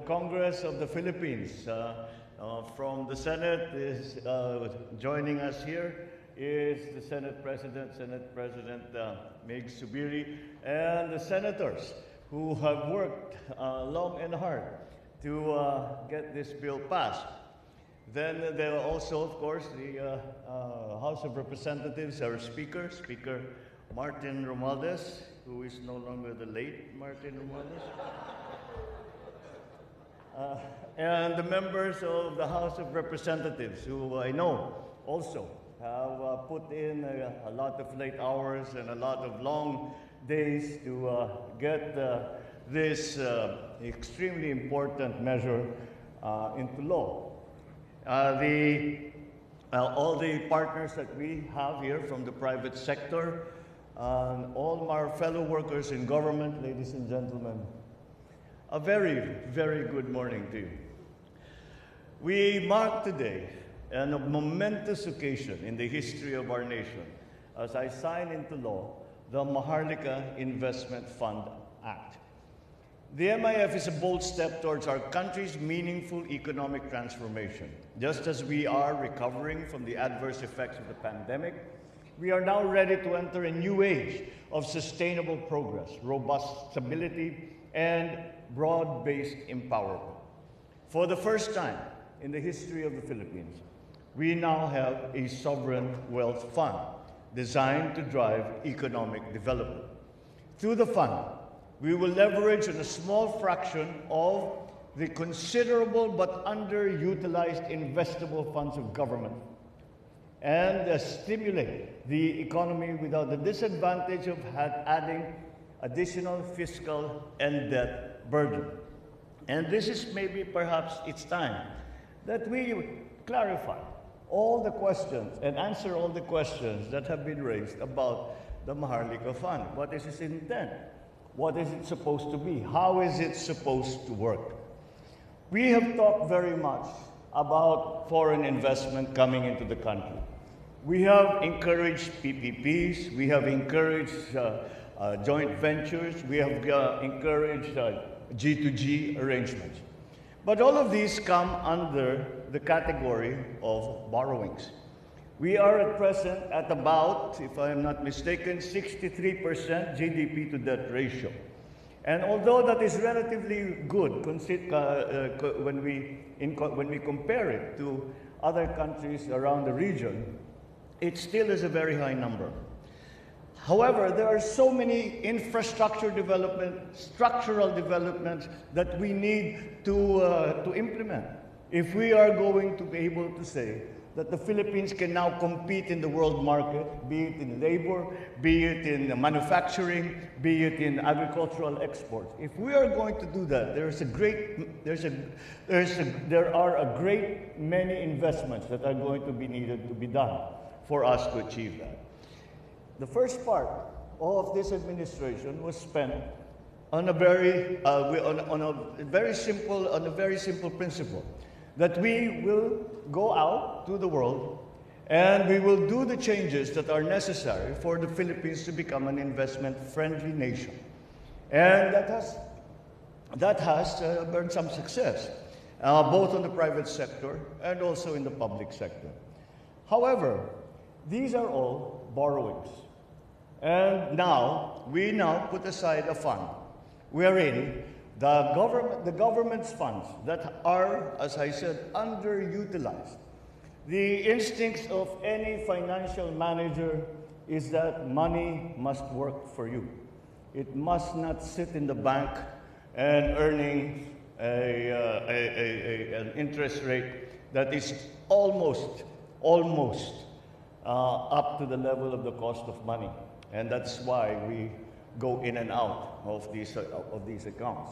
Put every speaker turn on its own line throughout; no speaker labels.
Congress of the Philippines. From the Senate is joining us here is the Senate President, Mig Zubiri, and the senators who have worked long and hard to get this bill passed. Then there are also, of course, the House of Representatives, our Speaker, Speaker Martin Romualdez, who is no longer the late Martin Romualdez. And the members of the House of Representatives, who I know also have put in a lot of late hours and a lot of long days to get this extremely important measure into law. All the partners that we have here from the private sector, all our fellow workers in government, ladies and gentlemen, a very, very good morning to you. We mark today a momentous occasion in the history of our nation as I sign into law the Maharlika Investment Fund Act. The MIF is a bold step towards our country's meaningful economic transformation. Just as we are recovering from the adverse effects of the pandemic, we are now ready to enter a new age of sustainable progress, robust stability, and broad-based empowerment. For the first time in the history of the Philippines, we now have a sovereign wealth fund designed to drive economic development. Through the fund, we will leverage on a small fraction of the considerable but underutilized investable funds of government and stimulate the economy without the disadvantage of adding additional fiscal and debt burden. And this is maybe perhaps it's time that we clarify all the questions and answer all the questions that have been raised about the Maharlika Fund. What is its intent? What is it supposed to be? How is it supposed to work? We have talked very much about foreign investment coming into the country. We have encouraged PPPs, we have encouraged joint ventures, we have encouraged G2G arrangements. But all of these come under the category of borrowings. We are at present at about, if I am not mistaken, 63% GDP to debt ratio. And although that is relatively good when we compare it to other countries around the region, it still is a very high number. However, there are so many infrastructure development, structural developments that we need to implement if we are going to be able to say that the Philippines can now compete in the world market, be it in labor, be it in manufacturing, be it in agricultural exports. If we are going to do that, there are a great many investments that are going to be needed to be done for us to achieve that. The first part of this administration was spent on a very simple principle, that we will go out to the world and we will do the changes that are necessary for the Philippines to become an investment-friendly nation. And that has earned some success, both on the private sector and also in the public sector. However, these are all borrowings. And we now put aside a fund wherein the government's funds that are, as I said, underutilized. The instincts of any financial manager is that money must work for you. It must not sit in the bank and earning an interest rate that is almost up to the level of the cost of money. And that's why we go in and out of these accounts.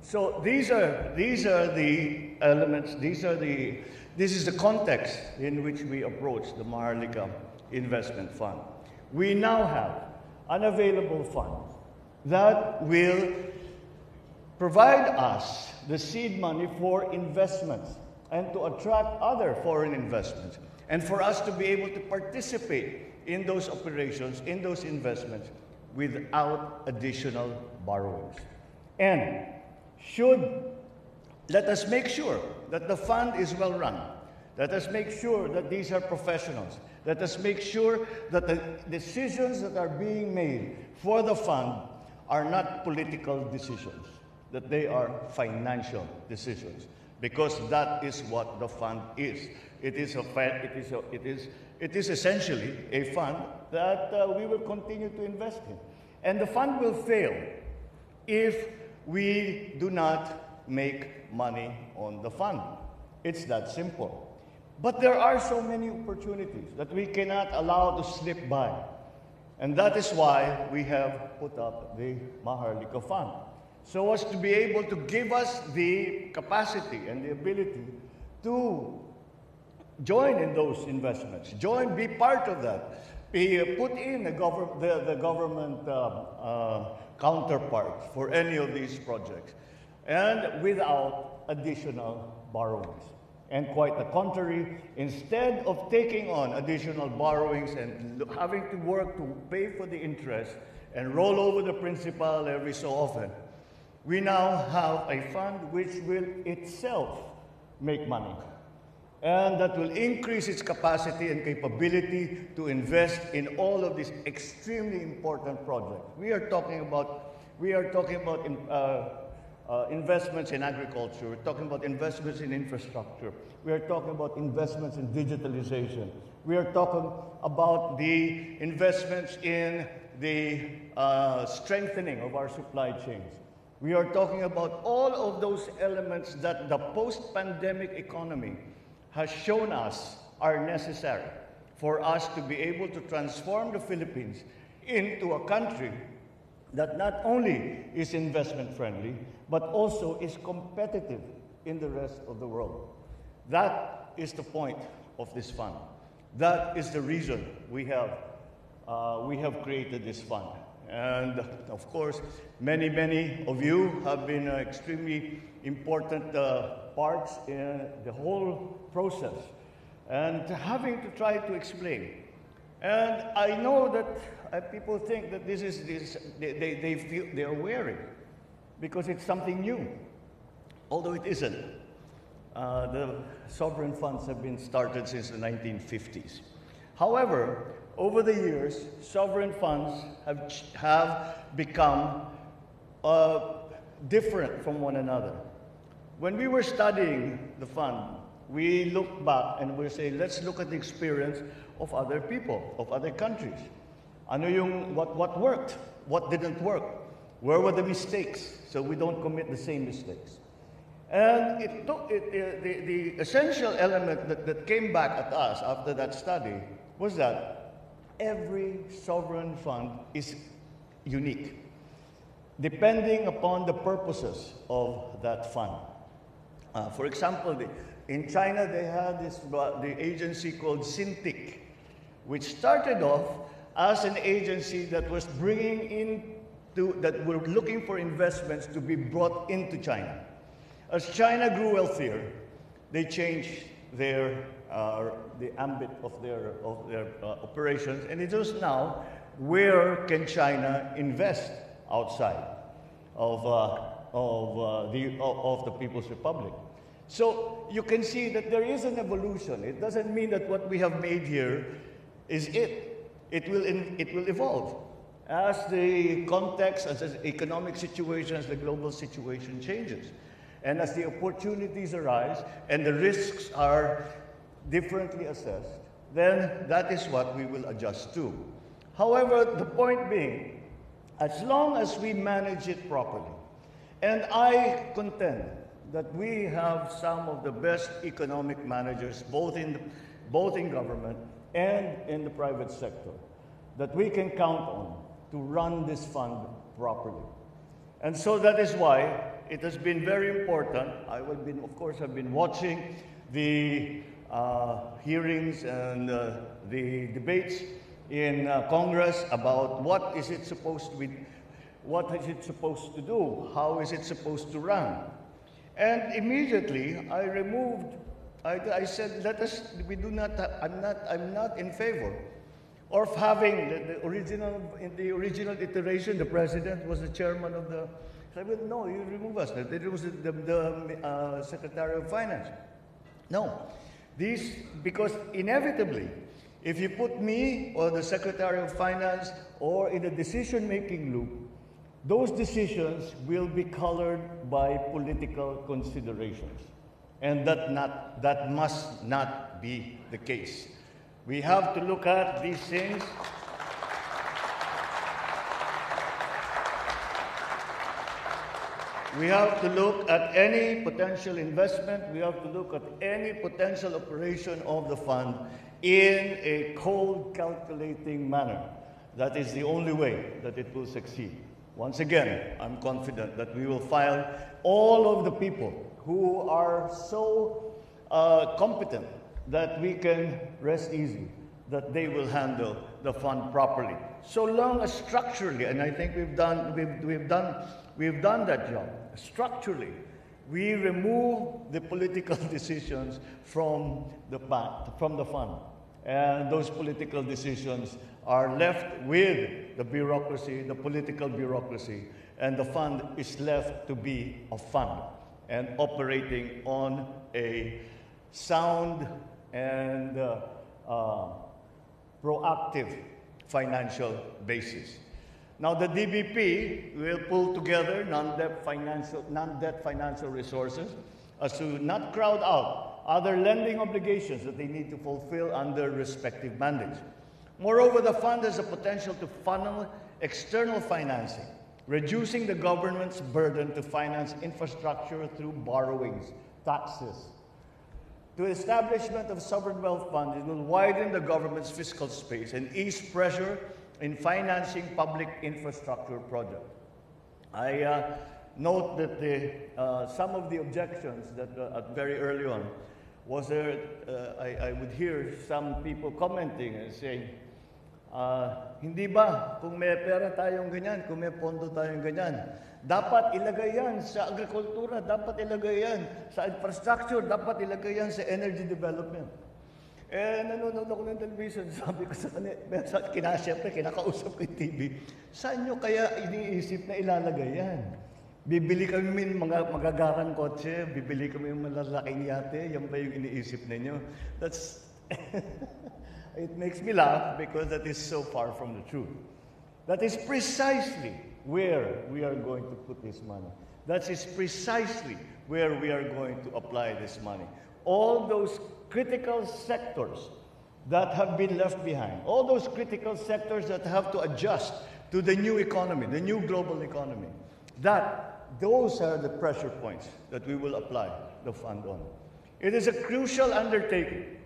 So these are the elements, this is the context in which we approach the Maharlika Investment Fund. We now have an available fund that will provide us the seed money for investments and to attract other foreign investments, and for us to be able to participate in those operations, in those investments, without additional borrowings. And should let us make sure that the fund is well run. Let us make sure that these are professionals. Let us make sure that the decisions that are being made for the fund are not political decisions, that they are financial decisions, because that is what the fund is. It is essentially a fund that we will continue to invest in. And the fund will fail if we do not make money on the fund. It's that simple. But there are so many opportunities that we cannot allow to slip by. And that is why we have put up the Maharlika Fund, so as to be able to give us the capacity and the ability to join in those investments, be part of that, put in the government counterpart for any of these projects, and without additional borrowings. And quite the contrary, instead of taking on additional borrowings and having to work to pay for the interest and roll over the principal every so often, we now have a fund which will itself make money. And that will increase its capacity and capability to invest in all of these extremely important projects. We are talking about investments in agriculture. We're talking about investments in infrastructure. We are talking about investments in digitalization. We are talking about the investments in the strengthening of our supply chains. We are talking about all of those elements that the post-pandemic economy has shown us are necessary for us to be able to transform the Philippines into a country that not only is investment friendly, but also is competitive in the rest of the world. That is the point of this fund. That is the reason we have created this fund. And of course, many of you have been extremely important parts in the whole process, and having to try to explain. And I know that people think that they feel they are wary because it's something new, although it isn't. The sovereign funds have been started since the 1950s. However, over the years, sovereign funds have become different from one another. When we were studying the fund, we looked back and we say, let's look at the experience of other people, of other countries. What worked? What didn't work? Where were the mistakes? So we don't commit the same mistakes. And the essential element that came back at us after that study was that every sovereign fund is unique, depending upon the purposes of that fund. For example, in China, they had the agency called CINTIC, which started off as an agency that was that were looking for investments to be brought into China. As China grew wealthier, they changed the ambit of their operations, and it is now, where can China invest outside of the People's Republic? So you can see that there is an evolution. It doesn't mean that what we have made here is it. It will evolve as the context, as the economic situation, as the global situation changes. And as the opportunities arise and the risks are differently assessed, then that is what we will adjust to. However, the point being, as long as we manage it properly, and I contend that we have some of the best economic managers, both in government and in the private sector, that we can count on to run this fund properly. And so that is why it has been very important. Of course, I've been watching the hearings and the debates in Congress about what is it supposed to do, how is it supposed to run. And immediately I said, I'm not in favor of having the original iteration. The president was the chairman of the Sabi, no, you remove us. It was the Secretary of Finance. No. Because inevitably, if you put me or the Secretary of Finance or in a decision-making loop, those decisions will be colored by political considerations. And that must not be the case. We have to look at these things. We have to look at any potential investment. We have to look at any potential operation of the fund in a cold, calculating manner. That is the only way that it will succeed. Once again, I'm confident that we will find all of the people who are so competent that we can rest easy, that they will handle the fund properly. So long as structurally, and I think we've done that job. Structurally, we remove the political decisions from the fund. And those political decisions are left with the bureaucracy, the political bureaucracy, and the fund is left to be a fund and operating on a sound and proactive financial basis. Now, the DBP will pull together non-debt financial resources as to not crowd out other lending obligations that they need to fulfill under respective mandates. Moreover, the fund has the potential to funnel external financing, reducing the government's burden to finance infrastructure through borrowings, taxes. The establishment of sovereign wealth fund, it will widen the government's fiscal space and ease pressure in financing public infrastructure projects. I note that some of the objections that very early on was there, I would hear some people commenting and saying, hindi ba kung may pera tayong ganyan, kung may pondo tayong ganyan, dapat ilagay yan sa agrikultura, dapat ilagay yan sa infrastructure, dapat ilagay yan sa energy development. Eh, nanonood ako ng television, sabi ko sa kanila, siyempre, kinakausap ko yung TV, saan nyo kaya iniisip na ilalagay yan? Bibili kami mga magagarang kotse, bibili kami yung malalaking yate, yan ba yung iniisip ninyo? That's, it makes me laugh because that is so far from the truth. That is precisely where we are going to put this money. That is precisely where we are going to apply this money. All those critical sectors that have been left behind, all those critical sectors that have to adjust to the new economy, the new global economy, those are the pressure points that we will apply the fund on. It is a crucial undertaking.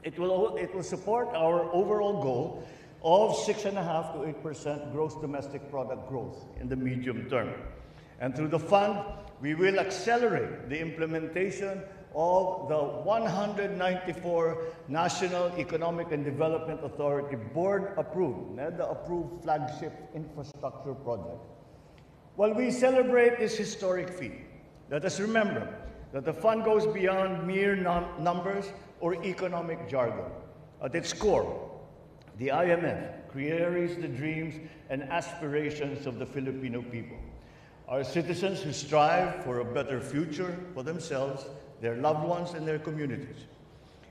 It will support our overall goal of 6.5% to 8% gross domestic product growth in the medium term. And through the fund, we will accelerate the implementation of the 194 National Economic and Development Authority board-approved, NEDA-approved flagship infrastructure project. While we celebrate this historic feat, let us remember that the fund goes beyond mere numbers or economic jargon. At its core, the IMF carries the dreams and aspirations of the Filipino people. Our citizens who strive for a better future for themselves, their loved ones, and their communities.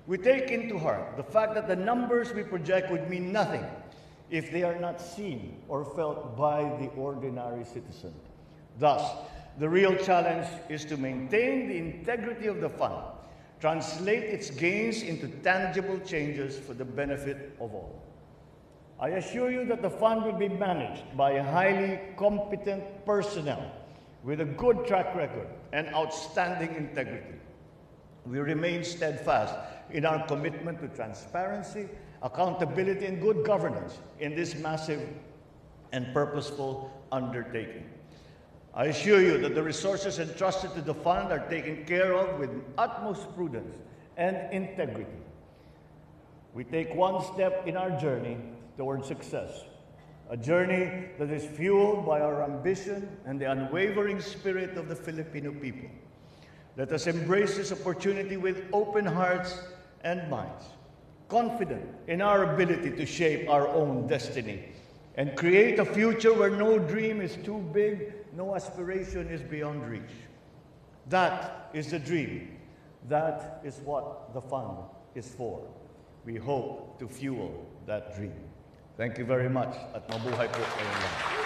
We take into heart the fact that the numbers we project would mean nothing if they are not seen or felt by the ordinary citizen. Thus, the real challenge is to maintain the integrity of the fund, translate its gains into tangible changes for the benefit of all. I assure you that the fund will be managed by highly competent personnel with a good track record and outstanding integrity. We remain steadfast in our commitment to transparency, accountability, and good governance in this massive and purposeful undertaking. I assure you that the resources entrusted to the fund are taken care of with utmost prudence and integrity. We take one step in our journey towards success, a journey that is fueled by our ambition and the unwavering spirit of the Filipino people. Let us embrace this opportunity with open hearts and minds, confident in our ability to shape our own destiny and create a future where no dream is too big, no aspiration is beyond reach. That is the dream. That is what the fund is for. We hope to fuel that dream. Thank you very much at mabuhay po kayong lahat.